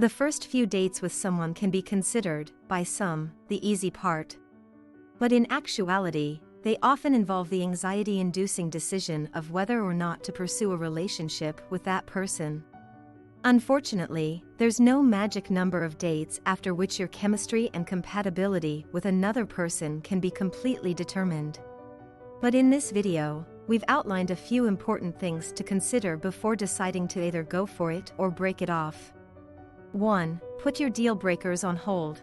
The first few dates with someone can be considered, by some, the easy part. But in actuality, they often involve the anxiety-inducing decision of whether or not to pursue a relationship with that person. Unfortunately, there's no magic number of dates after which your chemistry and compatibility with another person can be completely determined. But in this video, we've outlined a few important things to consider before deciding to either go for it or break it off. 1. Put your deal breakers on hold.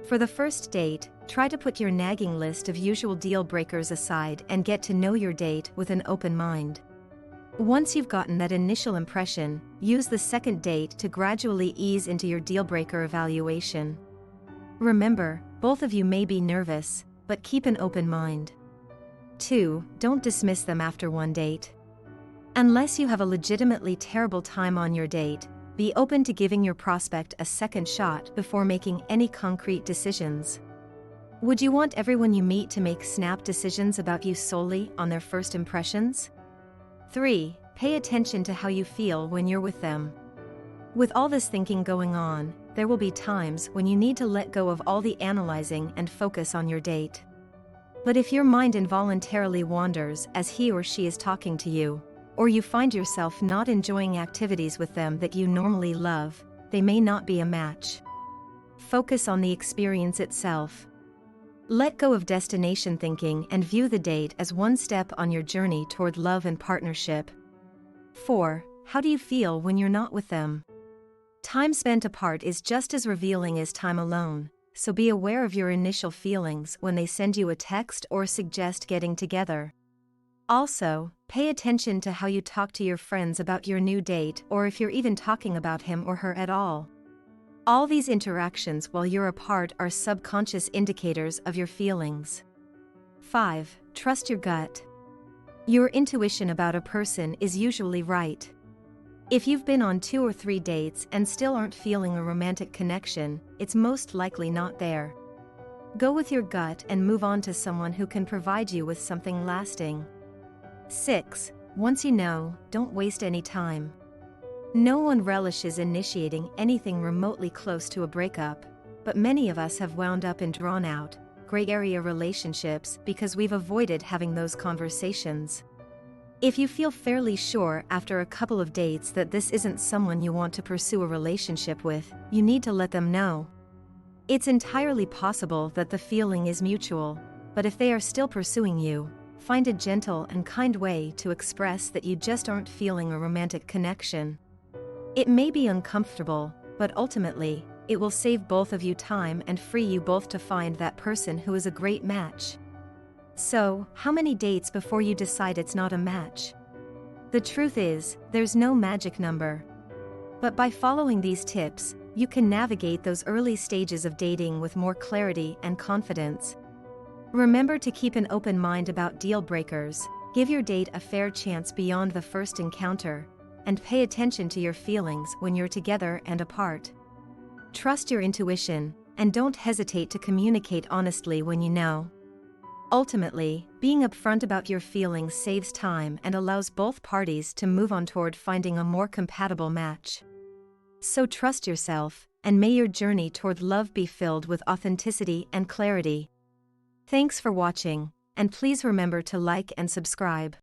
For the first date, try to put your nagging list of usual deal breakers aside and get to know your date with an open mind. Once you've gotten that initial impression, use the second date to gradually ease into your deal breaker evaluation. Remember, both of you may be nervous, but keep an open mind. 2. Don't dismiss them after one date. Unless you have a legitimately terrible time on your date, be open to giving your prospect a second shot before making any concrete decisions. Would you want everyone you meet to make snap decisions about you solely on their first impressions? 3. Pay attention to how you feel when you're with them. With all this thinking going on, there will be times when you need to let go of all the analyzing and focus on your date. But if your mind involuntarily wanders as he or she is talking to you, or you find yourself not enjoying activities with them that you normally love, they may not be a match. Focus on the experience itself. Let go of destination thinking and view the date as one step on your journey toward love and partnership. 4. How do you feel when you're not with them? Time spent apart is just as revealing as time alone, so be aware of your initial feelings when they send you a text or suggest getting together. Also, pay attention to how you talk to your friends about your new date or if you're even talking about him or her at all. All these interactions while you're apart are subconscious indicators of your feelings. 5. Trust your gut. Your intuition about a person is usually right. If you've been on 2 or 3 dates and still aren't feeling a romantic connection, it's most likely not there. Go with your gut and move on to someone who can provide you with something lasting. 6. Once you know, don't waste any time. No one relishes initiating anything remotely close to a breakup, but many of us have wound up in drawn-out, gray-area relationships because we've avoided having those conversations. If you feel fairly sure after a couple of dates that this isn't someone you want to pursue a relationship with, you need to let them know. It's entirely possible that the feeling is mutual, but if they are still pursuing you, find a gentle and kind way to express that you just aren't feeling a romantic connection. It may be uncomfortable, but ultimately, it will save both of you time and free you both to find that person who is a great match. So, how many dates before you decide it's not a match? The truth is, there's no magic number. But by following these tips, you can navigate those early stages of dating with more clarity and confidence. Remember to keep an open mind about deal breakers, give your date a fair chance beyond the first encounter, and pay attention to your feelings when you're together and apart. Trust your intuition, and don't hesitate to communicate honestly when you know. Ultimately, being upfront about your feelings saves time and allows both parties to move on toward finding a more compatible match. So trust yourself, and may your journey toward love be filled with authenticity and clarity. Thanks for watching, and please remember to like and subscribe.